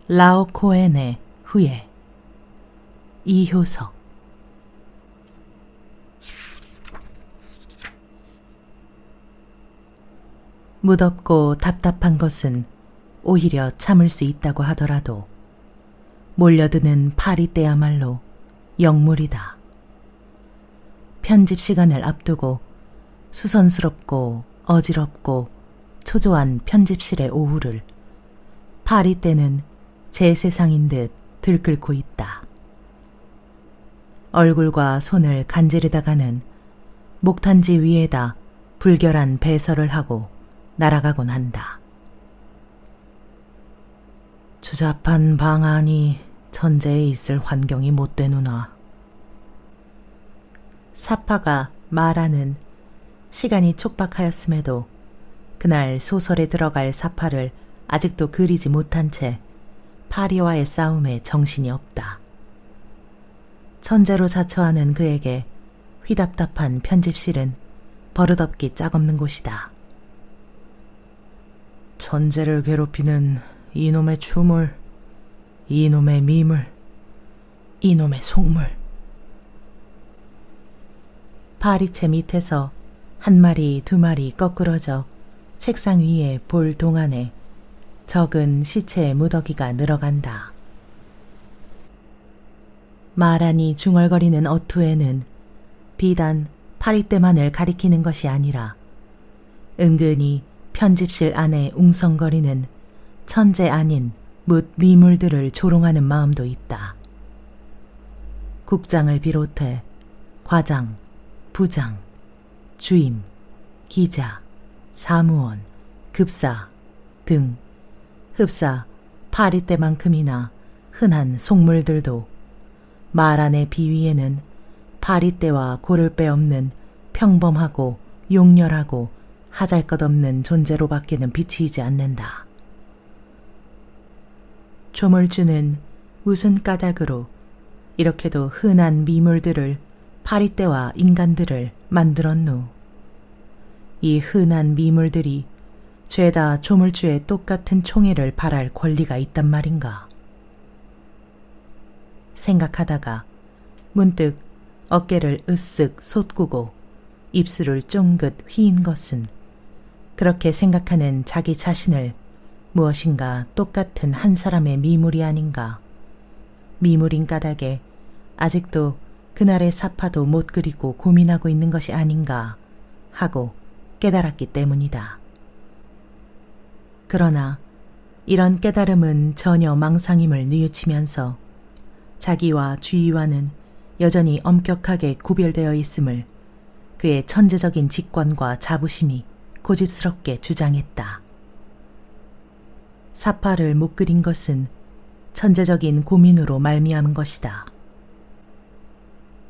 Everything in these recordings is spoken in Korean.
라오코엔의 후예. 이효석. 무덥고 답답한 것은 오히려 참을 수 있다고 하더라도 몰려드는 파리 때야말로 역물이다. 편집 시간을 앞두고 수선스럽고 어지럽고 초조한 편집실의 오후를 파리 때는 제 세상인 듯 들끓고 있다. 얼굴과 손을 간지르다가는 목탄지 위에다 불결한 배설을 하고 날아가곤 한다. 주잡한 방안이 천재에 있을 환경이 못 되누나. 사파가 말하는 시간이 촉박하였음에도 그날 소설에 들어갈 사파를 아직도 그리지 못한 채 파리와의 싸움에 정신이 없다. 천재로 자처하는 그에게 휘답답한 편집실은 버릇없기 짝없는 곳이다. 천재를 괴롭히는 이놈의 추물, 이놈의 미물, 이놈의 속물. 파리채 밑에서 한 마리 두 마리 거꾸러져 책상 위에 볼 동안에 적은 시체의 무더기가 늘어간다. 마란히 중얼거리는 어투에는 비단 파리떼만을 가리키는 것이 아니라 은근히 편집실 안에 웅성거리는 천재 아닌 뭇 미물들을 조롱하는 마음도 있다. 국장을 비롯해 과장, 부장, 주임, 기자, 사무원, 급사 등 흡사 파리떼만큼이나 흔한 속물들도 마란의 비위에는 파리떼와 고를 데 없는 평범하고 용렬하고 하잘것없는 존재로밖에는 비치이지 않는다. 조물주는 무슨 까닭으로 이렇게도 흔한 미물들을 파리떼와 인간들을 만들었누. 이 흔한 미물들이 죄다 조물주의 똑같은 총애를 바랄 권리가 있단 말인가. 생각하다가 문득 어깨를 으쓱 솟구고 입술을 쫑긋 휘인 것은 그렇게 생각하는 자기 자신을 무엇인가 똑같은 한 사람의 미물이 아닌가, 미물인 까닭에 아직도 그날의 사파도 못 그리고 고민하고 있는 것이 아닌가 하고 깨달았기 때문이다. 그러나 이런 깨달음은 전혀 망상임을 뉘우치면서 자기와 주위와는 여전히 엄격하게 구별되어 있음을 그의 천재적인 직관과 자부심이 고집스럽게 주장했다. 사파를 못 그린 것은 천재적인 고민으로 말미암은 것이다.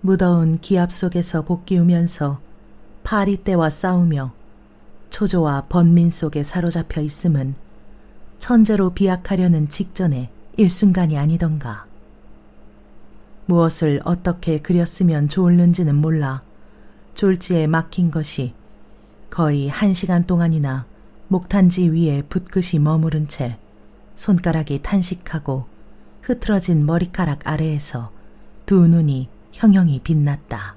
무더운 기압 속에서 복기우면서 파리떼와 싸우며 초조와 번민 속에 사로잡혀 있음은 천재로 비약하려는 직전의 일순간이 아니던가. 무엇을 어떻게 그렸으면 좋을는지는 몰라 졸지에 막힌 것이 거의 1시간 동안이나 목탄지 위에 붓끝이 머무른 채 손가락이 탄식하고 흐트러진 머리카락 아래에서 두 눈이 형형이 빛났다.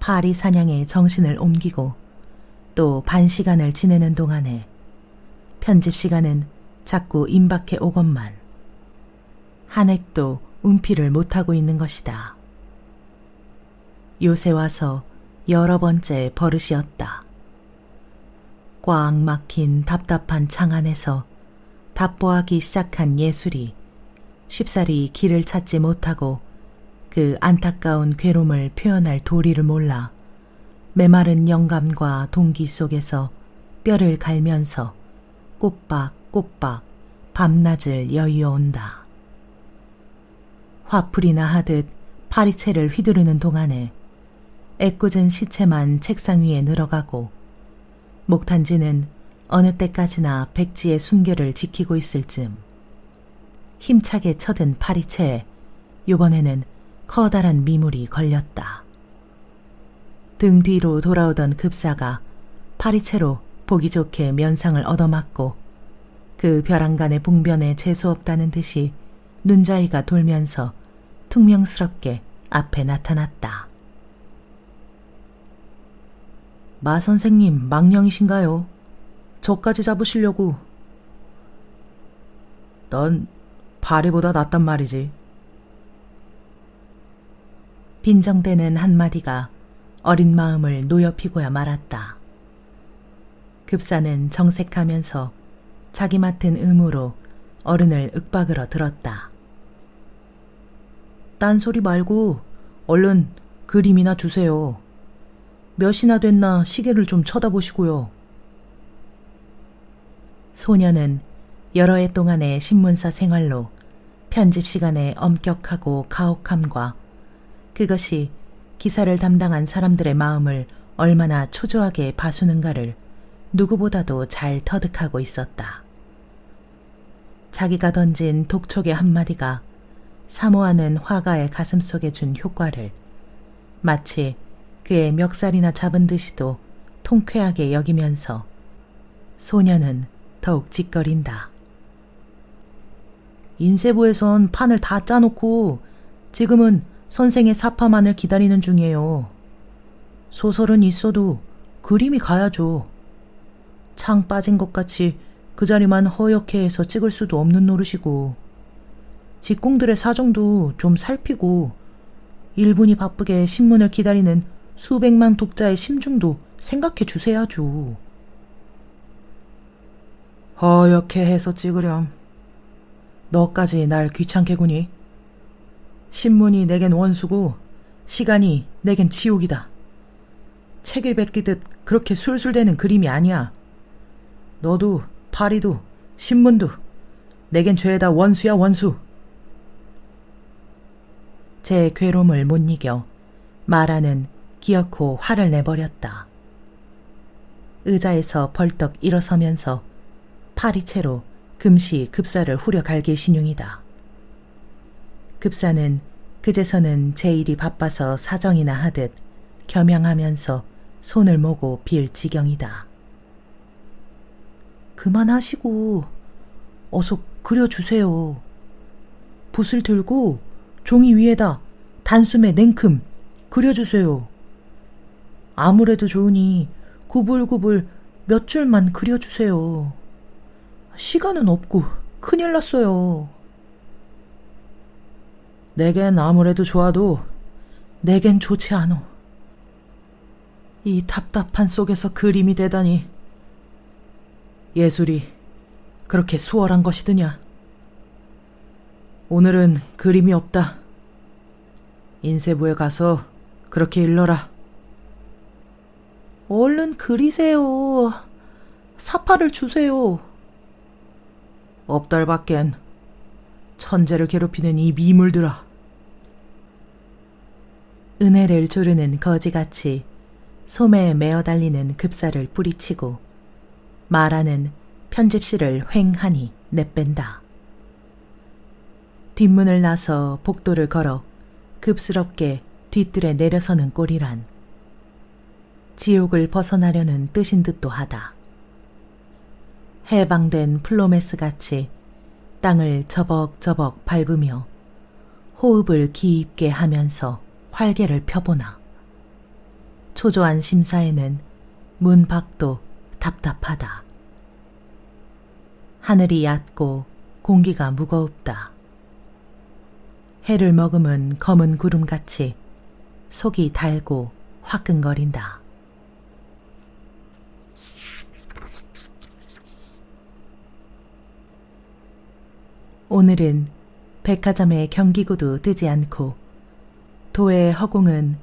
파리 사냥에 정신을 옮기고 또 반시간을 지내는 동안에 편집 시간은 자꾸 임박해 오건만 한 획도 운피를 못하고 있는 것이다. 요새 와서 여러 번째 버릇이었다. 꽉 막힌 답답한 창 안에서 답보하기 시작한 예술이 쉽사리 길을 찾지 못하고 그 안타까운 괴로움을 표현할 도리를 몰라 메마른 영감과 동기 속에서 뼈를 갈면서 꼬박꼬박 밤낮을 여의어온다. 화풀이나 하듯 파리채를 휘두르는 동안에 애꿎은 시체만 책상 위에 늘어가고 목탄지는 어느 때까지나 백지의 순결을 지키고 있을 즈음 힘차게 쳐든 파리채에 요번에는 커다란 미물이 걸렸다. 등 뒤로 돌아오던 급사가 파리채로 보기 좋게 면상을 얻어맞고 그 벼랑간의 봉변에 재수없다는 듯이 눈자위가 돌면서 퉁명스럽게 앞에 나타났다. 마 선생님 망령이신가요? 저까지 잡으시려고. 넌 파리보다 낫단 말이지. 빈정대는 한마디가 어린 마음을 노엽히고야 말았다. 급사는 정색하면서 자기 맡은 의무로 어른을 윽박으러 들었다. 딴소리 말고 얼른 그림이나 주세요. 몇이나 됐나 시계를 좀 쳐다보시고요. 소녀는 여러 해 동안의 신문사 생활로 편집 시간의 엄격하고 가혹함과 그것이 기사를 담당한 사람들의 마음을 얼마나 초조하게 봐주는가를 누구보다도 잘 터득하고 있었다. 자기가 던진 독촉의 한마디가 사모하는 화가의 가슴속에 준 효과를 마치 그의 멱살이나 잡은 듯이도 통쾌하게 여기면서 소녀는 더욱 짓거린다. 인쇄부에선 판을 다 짜놓고 지금은 선생의 사파만을 기다리는 중이에요. 소설은 있어도 그림이 가야죠. 창 빠진 것 같이 그 자리만 허옇게 해서 찍을 수도 없는 노릇이고 직공들의 사정도 좀 살피고 일분이 바쁘게 신문을 기다리는 수백만 독자의 심중도 생각해 주세야죠. 허옇게 해서 찍으렴. 너까지 날 귀찮게 구니? 신문이 내겐 원수고 시간이 내겐 지옥이다. 책을 베끼듯 그렇게 술술대는 그림이 아니야. 너도 파리도 신문도 내겐 죄다 원수야 원수. 제 괴로움을 못 이겨 마라는 기어코 화를 내버렸다. 의자에서 벌떡 일어서면서 파리채로 금시 급사를 후려갈길 신용이다. 급사는 그제서는 제 일이 바빠서 사정이나 하듯 겸양하면서 손을 모고 빌 지경이다. 그만하시고 어서 그려주세요. 붓을 들고 종이 위에다 단숨에 냉큼 그려주세요. 아무래도 좋으니 구불구불 몇 줄만 그려주세요. 시간은 없고 큰일 났어요. 내겐 아무래도 좋아도 내겐 좋지 않어. 이 답답한 속에서 그림이 되다니. 예술이 그렇게 수월한 것이드냐. 오늘은 그림이 없다. 인쇄부에 가서 그렇게 일러라. 얼른 그리세요. 사파를 주세요. 없달밖엔 천재를 괴롭히는 이 미물들아. 은혜를 조르는 거지같이 소매에 메어달리는 급사를 뿌리치고 마라는 편집실을 휑하니 내뺀다. 뒷문을 나서 복도를 걸어 급스럽게 뒤뜰에 내려서는 꼴이란 지옥을 벗어나려는 뜻인 듯도 하다. 해방된 플로메스같이 땅을 저벅저벅 밟으며 호흡을 깊게 하면서 활개를 펴보나 초조한 심사에는 문 밖도 답답하다. 하늘이 얕고 공기가 무거웁다. 해를 머금은 검은 구름같이 속이 달고 화끈거린다. 오늘은 백화점의 경기구도 뜨지 않고 도의 허공은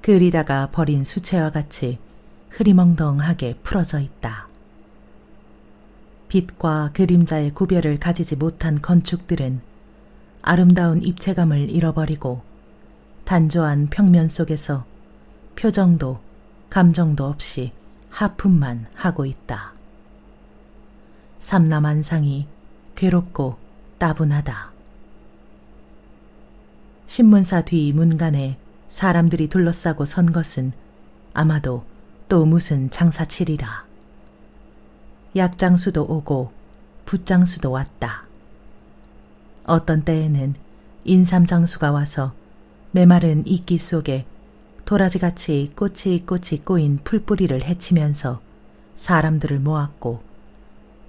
그리다가 버린 수채와 같이 흐리멍덩하게 풀어져 있다. 빛과 그림자의 구별을 가지지 못한 건축들은 아름다운 입체감을 잃어버리고 단조한 평면 속에서 표정도 감정도 없이 하품만 하고 있다. 삼라만상이 괴롭고 따분하다. 신문사 뒤 문간에 사람들이 둘러싸고 선 것은 아마도 또 무슨 장사치리라. 약장수도 오고 붓장수도 왔다. 어떤 때에는 인삼장수가 와서 메마른 이끼 속에 도라지같이 꼬치꼬치 꼬인 풀뿌리를 헤치면서 사람들을 모았고,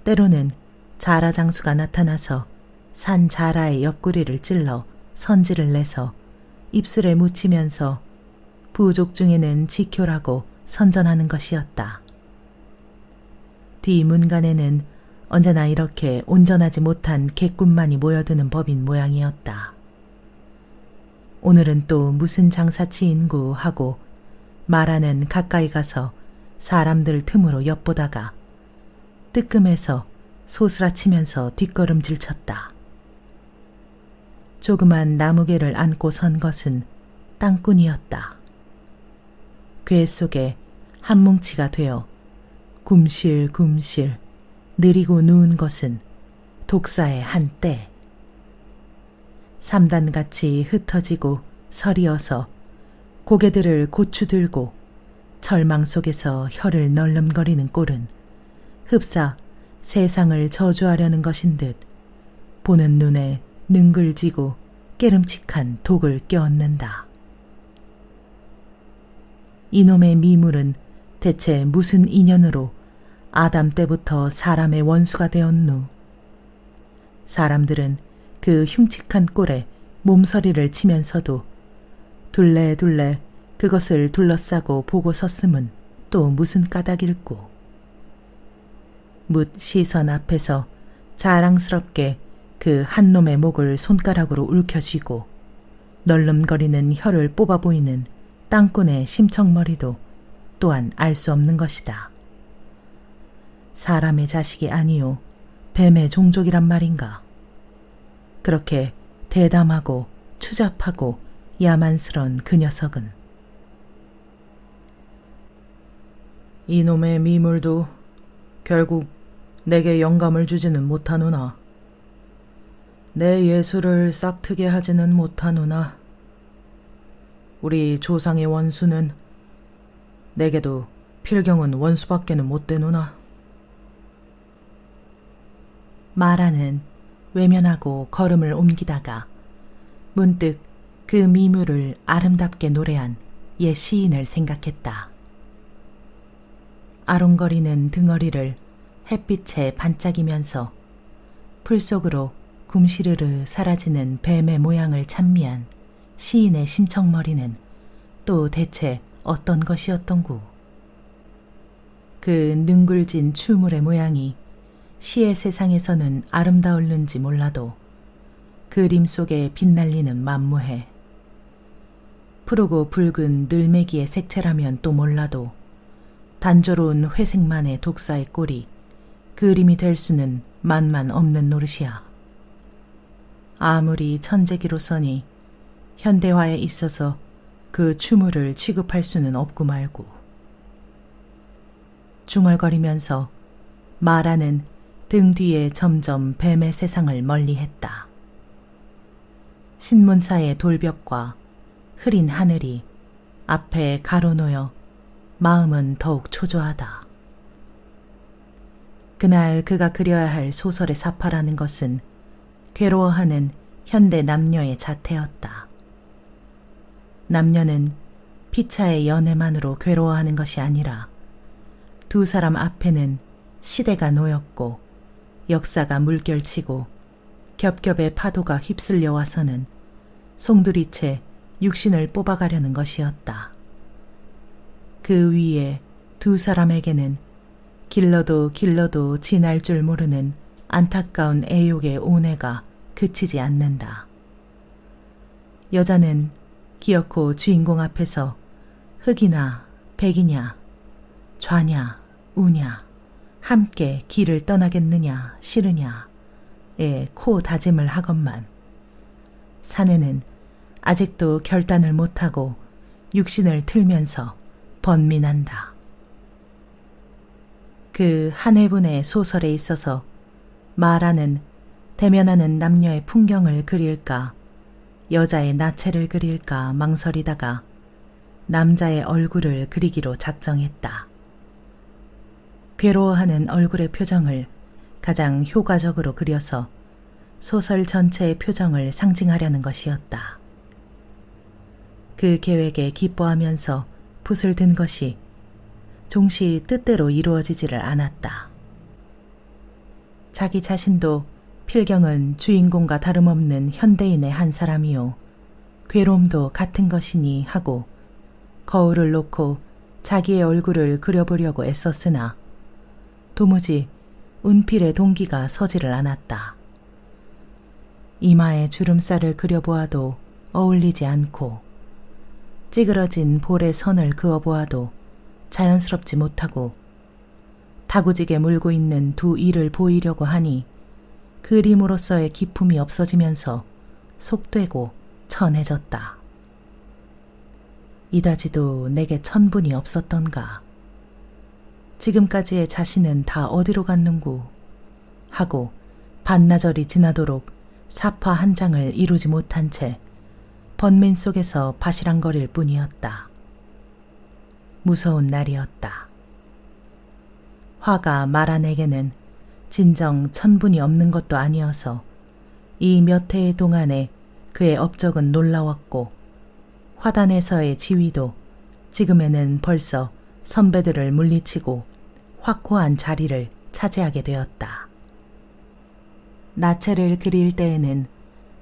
때로는 자라장수가 나타나서 산 자라의 옆구리를 찔러 선지를 내서 입술에 묻히면서 부족 중에는 지켜라고 선전하는 것이었다. 뒤 문간에는 언제나 이렇게 온전하지 못한 객군만이 모여드는 법인 모양이었다. 오늘은 또 무슨 장사치인구 하고 말하는 가까이 가서 사람들 틈으로 엿보다가 뜨끔해서 소스라치면서 뒷걸음질 쳤다. 조그만 나무개를 안고 선 것은 땅꾼이었다. 궤 속에 한 뭉치가 되어 굼실굼실 느리고 누운 것은 독사의 한 때. 삼단같이 흩어지고 서리어서 고개들을 고추 들고 절망 속에서 혀를 널름거리는 꼴은 흡사 세상을 저주하려는 것인 듯 보는 눈에 능글지고 깨름칙한 독을 껴얹는다. 이놈의 미물은 대체 무슨 인연으로 아담 때부터 사람의 원수가 되었누? 사람들은 그 흉측한 꼴에 몸서리를 치면서도 둘레둘레 그것을 둘러싸고 보고 섰음은 또 무슨 까닭일꼬. 묻 시선 앞에서 자랑스럽게 그 한 놈의 목을 손가락으로 울켜쥐고 널름거리는 혀를 뽑아 보이는 땅꾼의 심청머리도 또한 알 수 없는 것이다. 사람의 자식이 아니요 뱀의 종족이란 말인가. 그렇게 대담하고 추잡하고 야만스런 그 녀석은 이놈의 미물도 결국 내게 영감을 주지는 못하노나 내 예술을 싹트게 하지는 못하노나 우리 조상의 원수는 내게도 필경은 원수밖에는 못 되노나. 마라는 외면하고 걸음을 옮기다가 문득 그 미물을 아름답게 노래한 옛 시인을 생각했다. 아롱거리는 등어리를 햇빛에 반짝이면서 풀 속으로 굼시르르 사라지는 뱀의 모양을 찬미한 시인의 심청머리는 또 대체 어떤 것이었던구. 그 능글진 추물의 모양이 시의 세상에서는 아름다울는지 몰라도 그림 속에 빛날리는 만무해. 푸르고 붉은 늘매기의 색채라면 또 몰라도 단조로운 회색만의 독사의 꼴이 그림이 될 수는 만만 없는 노릇이야. 아무리 천재기로서니 현대화에 있어서 그 추물을 취급할 수는 없고 말고. 중얼거리면서 마라는 등 뒤에 점점 뱀의 세상을 멀리했다. 신문사의 돌벽과 흐린 하늘이 앞에 가로놓여 마음은 더욱 초조하다. 그날 그가 그려야 할 소설의 사파라는 것은 괴로워하는 현대 남녀의 자태였다. 남녀는 피차의 연애만으로 괴로워하는 것이 아니라 두 사람 앞에는 시대가 놓였고 역사가 물결치고 겹겹의 파도가 휩쓸려 와서는 송두리째 육신을 뽑아가려는 것이었다. 그 위에 두 사람에게는 길러도 길러도 지날 줄 모르는 안타까운 애욕의 온해가 그치지 않는다. 여자는 기어코 주인공 앞에서 흑이나 백이냐 좌냐 우냐 함께 길을 떠나겠느냐 싫으냐에 코 다짐을 하건만 사내는 아직도 결단을 못하고 육신을 틀면서 번민한다. 그 한 회분의 소설에 있어서 마라는 대면하는 남녀의 풍경을 그릴까 여자의 나체를 그릴까 망설이다가 남자의 얼굴을 그리기로 작정했다. 괴로워하는 얼굴의 표정을 가장 효과적으로 그려서 소설 전체의 표정을 상징하려는 것이었다. 그 계획에 기뻐하면서 붓을 든 것이 종시 뜻대로 이루어지지를 않았다. 자기 자신도 필경은 주인공과 다름없는 현대인의 한 사람이요 괴로움도 같은 것이니 하고 거울을 놓고 자기의 얼굴을 그려보려고 애썼으나 도무지 운필의 동기가 서지를 않았다. 이마에 주름살을 그려보아도 어울리지 않고 찌그러진 볼의 선을 그어보아도 자연스럽지 못하고 다구지게 물고 있는 두 이를 보이려고 하니 그림으로서의 기품이 없어지면서 속되고 천해졌다. 이다지도 내게 천분이 없었던가. 지금까지의 자신은 다 어디로 갔는구 하고 반나절이 지나도록 사파 한 장을 이루지 못한 채 번민 속에서 바시랑거릴 뿐이었다. 무서운 날이었다. 화가 마란에게는 진정 천분이 없는 것도 아니어서 이 몇 해의 동안에 그의 업적은 놀라웠고 화단에서의 지위도 지금에는 벌써 선배들을 물리치고 확고한 자리를 차지하게 되었다. 나체를 그릴 때에는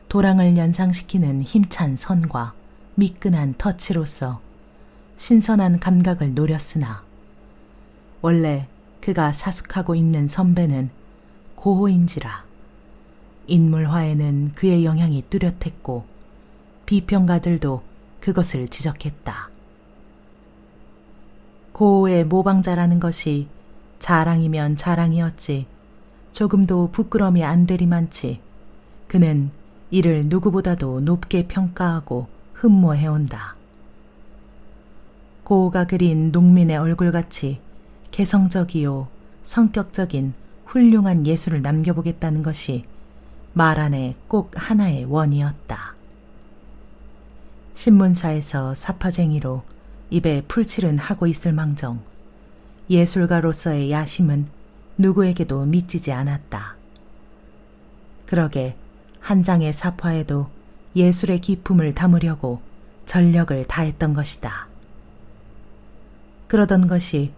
도랑을 연상시키는 힘찬 선과 미끈한 터치로서 신선한 감각을 노렸으나 원래 그가 사숙하고 있는 선배는 고호인지라 인물화에는 그의 영향이 뚜렷했고 비평가들도 그것을 지적했다. 고호의 모방자라는 것이 자랑이면 자랑이었지 조금도 부끄러움이 안 되리만치 그는 이를 누구보다도 높게 평가하고 흠모해온다. 고호가 그린 농민의 얼굴같이 개성적이요 성격적인 훌륭한 예술을 남겨보겠다는 것이 말 안에 꼭 하나의 원이었다. 신문사에서 사파쟁이로 입에 풀칠은 하고 있을 망정 예술가로서의 야심은 누구에게도 미치지 않았다. 그러게 한 장의 사파에도 예술의 기품을 담으려고 전력을 다했던 것이다. 그러던 것이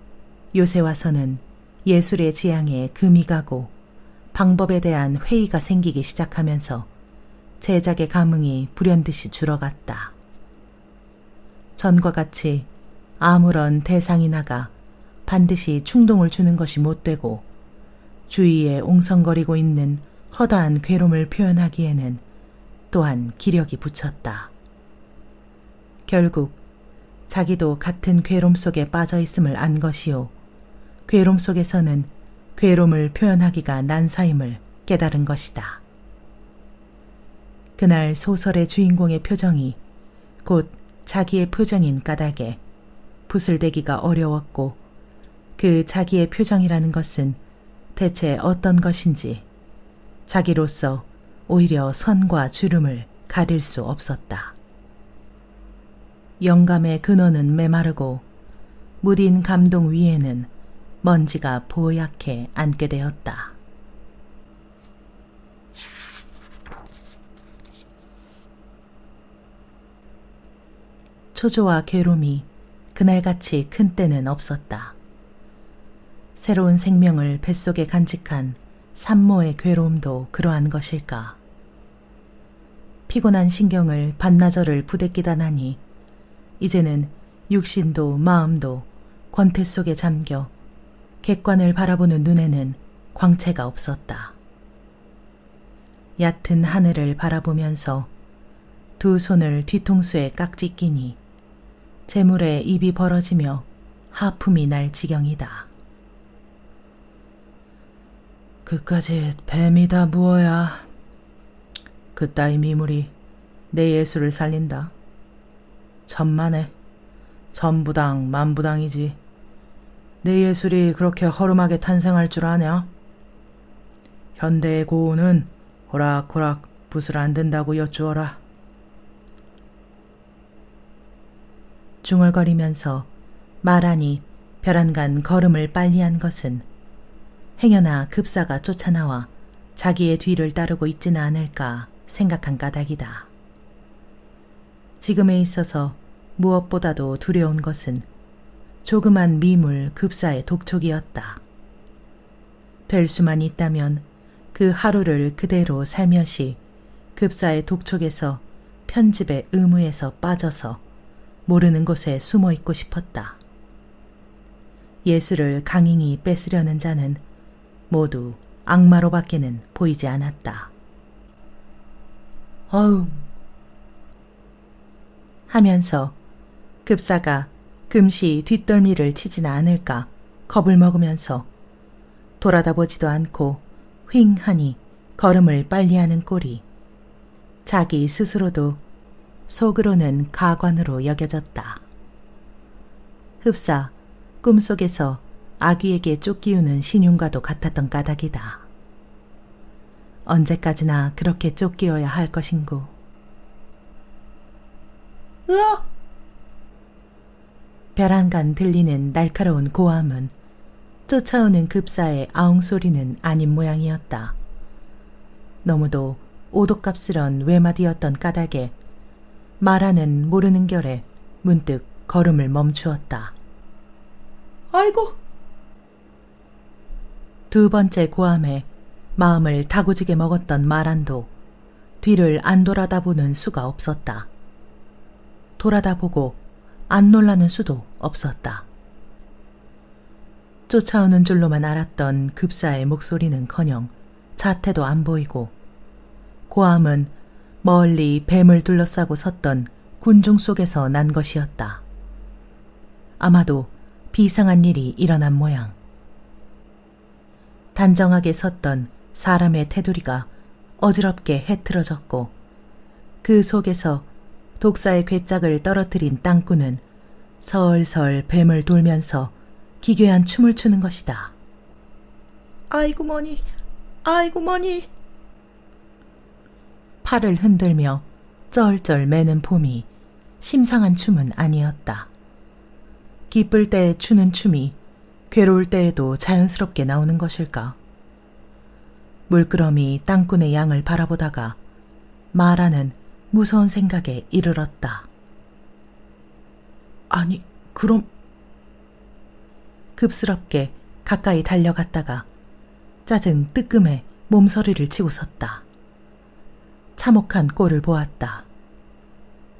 요새 와서는 예술의 지향에 금이 가고 방법에 대한 회의가 생기기 시작하면서 제작의 감흥이 불현듯이 줄어갔다. 전과 같이 아무런 대상이 나가 반드시 충동을 주는 것이 못되고 주위에 옹성거리고 있는 허다한 괴로움을 표현하기에는 또한 기력이 붙였다. 결국 자기도 같은 괴로움 속에 빠져 있음을 안 것이요 괴로움 속에서는 괴로움을 표현하기가 난사임을 깨달은 것이다. 그날 소설의 주인공의 표정이 곧 자기의 표정인 까닭에 붓을 대기가 어려웠고 그 자기의 표정이라는 것은 대체 어떤 것인지 자기로서 오히려 선과 주름을 가릴 수 없었다. 영감의 근원은 메마르고 무딘 감동 위에는 먼지가 보얗게 앉게 되었다. 초조와 괴로움이 그날같이 큰 때는 없었다. 새로운 생명을 뱃속에 간직한 산모의 괴로움도 그러한 것일까. 피곤한 신경을 반나절을 부대끼다 나니 이제는 육신도 마음도 권태 속에 잠겨 객관을 바라보는 눈에는 광채가 없었다. 얕은 하늘을 바라보면서 두 손을 뒤통수에 깍지 끼니 재물에 입이 벌어지며 하품이 날 지경이다. 그까짓 뱀이 다 무어야 그따위 미물이 내 예술을 살린다. 천만에 천부당 만부당이지 내 예술이 그렇게 허름하게 탄생할 줄 아냐? 현대의 고우는 호락호락 붓을 안 든다고 여쭈어라. 중얼거리면서 말하니 벼랑간 걸음을 빨리한 것은 행여나 급사가 쫓아나와 자기의 뒤를 따르고 있지는 않을까 생각한 까닭이다. 지금에 있어서 무엇보다도 두려운 것은 조그만 미물 급사의 독촉이었다. 될 수만 있다면 그 하루를 그대로 살며시 급사의 독촉에서 편집의 의무에서 빠져서 모르는 곳에 숨어 있고 싶었다. 예수를 강인히 뺏으려는 자는 모두 악마로밖에는 보이지 않았다. 어흥 하면서 급사가 금시 뒷덜미를 치지는 않을까 겁을 먹으면서 돌아다 보지도 않고 휑하니 걸음을 빨리하는 꼴이 자기 스스로도 속으로는 가관으로 여겨졌다. 흡사 꿈속에서 아귀에게 쫓기우는 신용과도 같았던 까닭이다. 언제까지나 그렇게 쫓기어야 할 것인고. 으아! 벼랑간 들리는 날카로운 고함은 쫓아오는 급사의 아웅 소리는 아닌 모양이었다. 너무도 오독갑스런 외마디였던 까닭에 마라는 모르는 결에 문득 걸음을 멈추었다. 아이고! 두 번째 고함에 마음을 다구지게 먹었던 마란도 뒤를 안 돌아다보는 수가 없었다. 돌아다보고 안 놀라는 수도 없었다. 쫓아오는 줄로만 알았던 급사의 목소리는커녕 자태도 안 보이고 고함은 멀리 뱀을 둘러싸고 섰던 군중 속에서 난 것이었다. 아마도 비상한 일이 일어난 모양. 단정하게 섰던 사람의 테두리가 어지럽게 해트러졌고 그 속에서 독사의 괴짝을 떨어뜨린 땅꾼은 설설 뱀을 돌면서 기괴한 춤을 추는 것이다. 아이고 머니, 아이고 머니. 팔을 흔들며 쩔쩔 매는 폼이 심상한 춤은 아니었다. 기쁠 때에 추는 춤이 괴로울 때에도 자연스럽게 나오는 것일까? 물끄러미 땅꾼의 양을 바라보다가 마라는 무서운 생각에 이르렀다. 아니, 그럼... 급스럽게 가까이 달려갔다가 짜증 뜨끔해 몸서리를 치고 섰다. 참혹한 꼴을 보았다.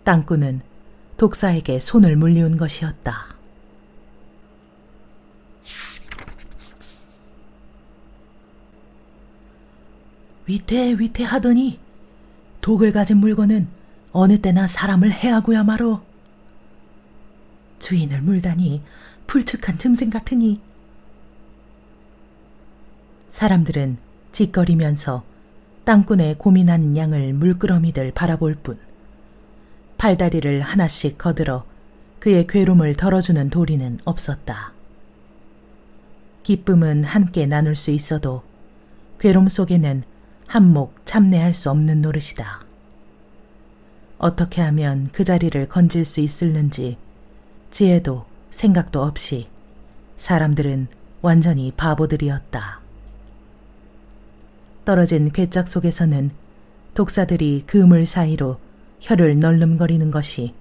땅꾼은 독사에게 손을 물리운 것이었다. 위태 하더니 독을 가진 물건은 어느 때나 사람을 해하고야 말어. 주인을 물다니 불측한 틈생 같으니. 사람들은 짓거리면서 땅꾼의 고민하는 양을 물끄러미들 바라볼 뿐 팔다리를 하나씩 거들어 그의 괴로움을 덜어주는 도리는 없었다. 기쁨은 함께 나눌 수 있어도 괴로움 속에는 한몫 참내할 수 없는 노릇이다. 어떻게 하면 그 자리를 건질 수 있을는지 지혜도 생각도 없이 사람들은 완전히 바보들이었다. 떨어진 괴짝 속에서는 독사들이 그물 사이로 혀를 널름거리는 것이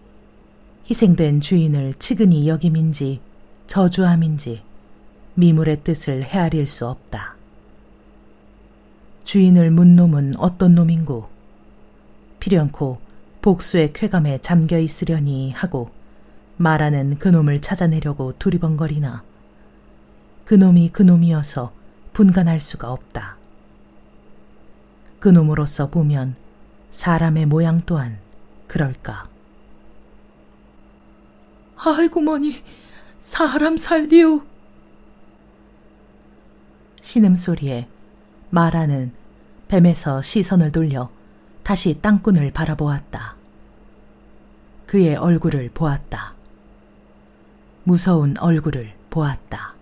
희생된 주인을 측은히 여김인지 저주함인지 미물의 뜻을 헤아릴 수 없다. 주인을 문 놈은 어떤 놈인고 필연코 복수의 쾌감에 잠겨 있으려니 하고 말하는 그놈을 찾아내려고 두리번거리나 그놈이 그놈이어서 분간할 수가 없다. 그놈으로서 보면 사람의 모양 또한 그럴까. 아이고 머니, 사람 살리오. 신음소리에 마라는 뱀에서 시선을 돌려 다시 땅꾼을 바라보았다. 그의 얼굴을 보았다. 무서운 얼굴을 보았다.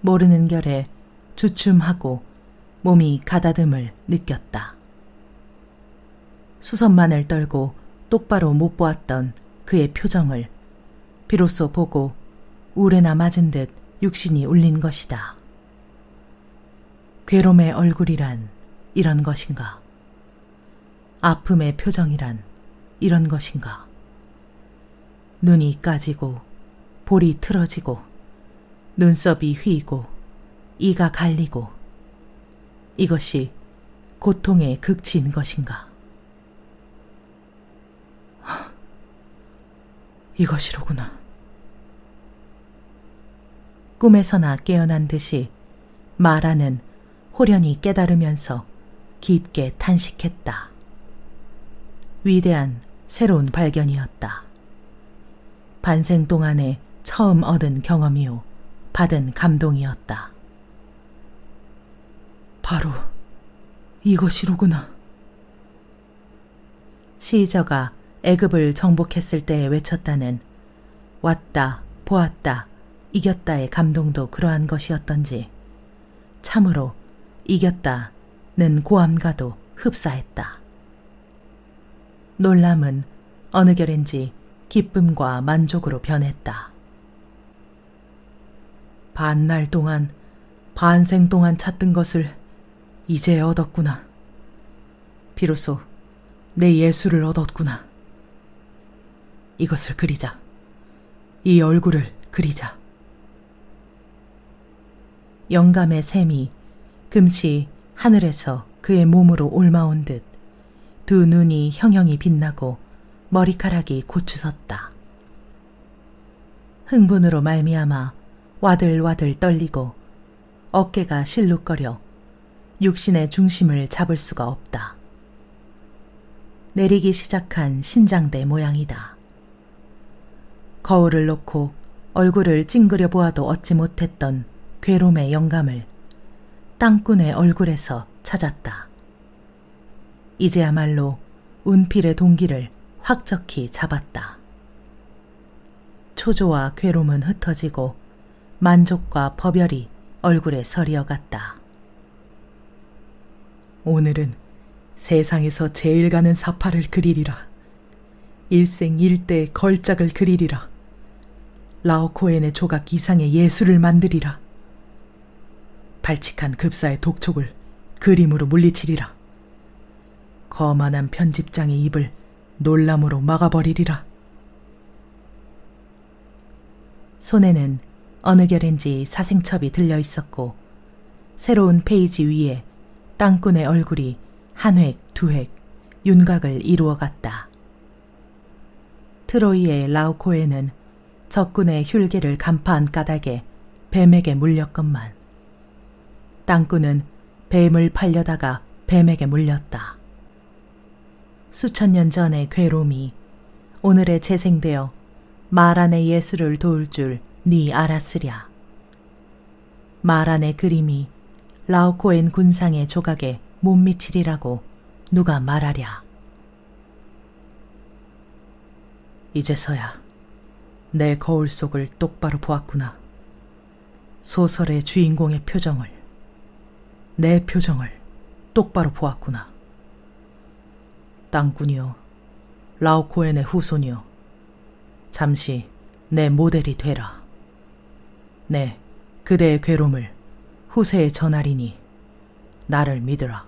모르는 결에 주춤하고 몸이 가다듬을 느꼈다. 수선만을 떨고 똑바로 못 보았던 그의 표정을 비로소 보고 우레나 맞은 듯 육신이 울린 것이다. 괴롬의 얼굴이란 이런 것인가? 아픔의 표정이란 이런 것인가? 눈이 까지고 볼이 틀어지고 눈썹이 휘고 이가 갈리고 이것이 고통의 극치인 것인가? 이것이로구나. 꿈에서나 깨어난 듯이 마라는 호련히 깨달으면서 깊게 탄식했다. 위대한 새로운 발견이었다. 반생 동안에 처음 얻은 경험이요 받은 감동이었다. 바로 이것이로구나. 시저가 애굽을 정복했을 때 외쳤다는 왔다, 보았다, 이겼다의 감동도 그러한 것이었던지 참으로 이겼다는 고함과도 흡사했다. 놀람은 어느 결인지 기쁨과 만족으로 변했다. 반날 동안, 반생 동안 찾던 것을 이제 얻었구나. 비로소 내 예수를 얻었구나. 이것을 그리자. 이 얼굴을 그리자. 영감의 샘이 금시 하늘에서 그의 몸으로 옮아온 듯 두 눈이 형형이 빛나고 머리카락이 고추섰다. 흥분으로 말미암아 와들와들 떨리고 어깨가 실룩거려 육신의 중심을 잡을 수가 없다. 내리기 시작한 신장대 모양이다. 거울을 놓고 얼굴을 찡그려 보아도 얻지 못했던 괴롬의 영감을 땅꾼의 얼굴에서 찾았다. 이제야말로 운필의 동기를 확적히 잡았다. 초조와 괴롬은 흩어지고 만족과 법열이 얼굴에 서리어갔다. 오늘은 세상에서 제일 가는 사파를 그리리라. 일생일대 걸작을 그리리라. 라오코엔의 조각 이상의 예술을 만들이라. 발칙한 급사의 독촉을 그림으로 물리치리라. 거만한 편집장의 입을 놀람으로 막아버리리라. 손에는 어느 결인지 사생첩이 들려 있었고 새로운 페이지 위에 땅꾼의 얼굴이 한 획, 두 획, 윤곽을 이루어갔다. 트로이의 라오코에는 적군의 흉계를 간파한 까닭에 뱀에게 물렸건만 땅꾼은 뱀을 팔려다가 뱀에게 물렸다. 수천 년 전의 괴롬이 오늘에 재생되어 마란의 예술을 도울 줄 네 알았으랴. 마란의 그림이 라오코엔 군상의 조각에 못 미치리라고 누가 말하랴. 이제서야 내 거울 속을 똑바로 보았구나. 소설의 주인공의 표정을, 내 표정을 똑바로 보았구나. 땅꾼이여, 라오코엔의 후손이여, 잠시 내 모델이 되라. 내 그대의 괴롬을 후세에 전하리니 나를 믿으라.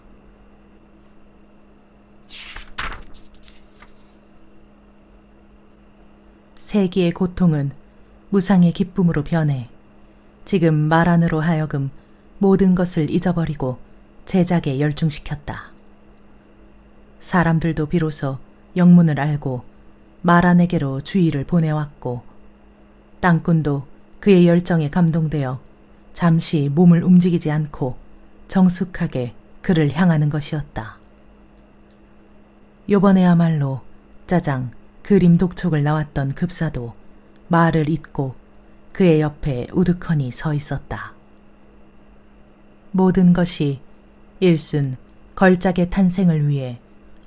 세기의 고통은 무상의 기쁨으로 변해 지금 마란으로 하여금 모든 것을 잊어버리고 제작에 열중시켰다. 사람들도 비로소 영문을 알고 마란에게로 주의를 보내왔고 땅꾼도 그의 열정에 감동되어 잠시 몸을 움직이지 않고 정숙하게 그를 향하는 것이었다. 요번에야말로 짜장 그림 독촉을 나왔던 급사도 말을 잇고 그의 옆에 우두커니 서 있었다. 모든 것이 일순 걸작의 탄생을 위해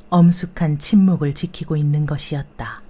엄숙한 침묵을 지키고 있는 것이었다.